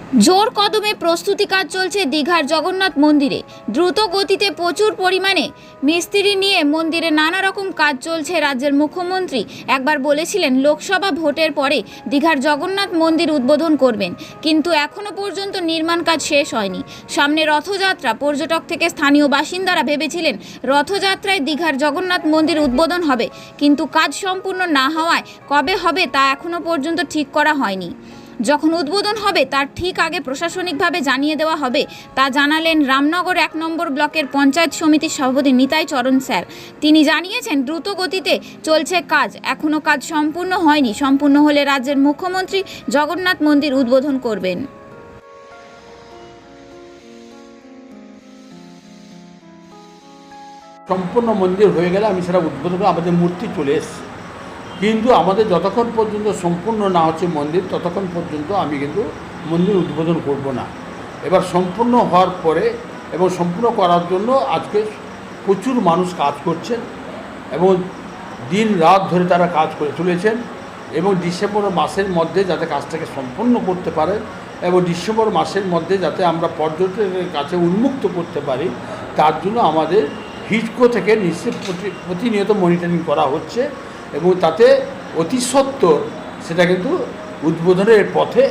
জোর কদমে প্রস্তুতি কাজ চলছে দীঘার জগন্নাথ মন্দিরে। দ্রুত গতিতে প্রচুর পরিমাণে মিস্ত্রি নিয়ে মন্দিরে নানা রকম কাজ চলছে। রাজ্যের মুখ্যমন্ত্রী একবার বলেছিলেন লোকসভা ভোটের পরে দীঘার জগন্নাথ মন্দির উদ্বোধন করবেন, কিন্তু এখনও পর্যন্ত নির্মাণ কাজ শেষ হয়নি। সামনে রথযাত্রা, পর্যটক থেকে স্থানীয় বাসিন্দারা ভেবেছিলেন রথযাত্রায় দীঘার জগন্নাথ মন্দির উদ্বোধন হবে, কিন্তু কাজ সম্পূর্ণ না হওয়ায় কবে হবে তা এখনও পর্যন্ত ঠিক করা হয়নি। যখন উদ্বোধন হবে তার ঠিক আগে প্রশাসনিকভাবে জানিয়ে দেওয়া হবে, তা জানালেন রামনগর 1 নম্বর ব্লকের পঞ্চায়েত সমিতির সভাপতি নিতাই চরণ স্যার। তিনি জানিয়েছেন দ্রুত গতিতে চলছে কাজ, এখনও কাজ সম্পূর্ণ হয়নি। সম্পূর্ণ হলে রাজ্যের মুখ্যমন্ত্রী জগন্নাথ মন্দির উদ্বোধন করবেন। সম্পূর্ণ মন্দির হয়ে গেলে আমি সেটা উদ্বোধন করে আমাদের মূর্তি চলে এসছে, কিন্তু আমাদের যতক্ষণ পর্যন্ত সম্পূর্ণ না হচ্ছে মন্দির ততক্ষণ পর্যন্ত আমি কিন্তু মন্দির উদ্বোধন করব না। এবার সম্পূর্ণ হওয়ার পরে এবং সম্পূর্ণ করার জন্য আজকে প্রচুর মানুষ কাজ করছেন এবং দিন রাত ধরে তারা কাজ করে চলেছেন এবং ডিসেম্বর মাসের মধ্যে যাতে কাজটাকে সম্পূর্ণ করতে পারে এবং ডিসেম্বর মাসের মধ্যে যাতে আমরা পর্যটকের কাছে উন্মুক্ত করতে পারি, তার জন্য আমাদের হিডকো থেকে নিশ্চিত প্রতিনিয়ত মনিটরিং করা হচ্ছে এবং তাতে অতি সত্বর সেটা কিন্তু উদ্বোধনের পথে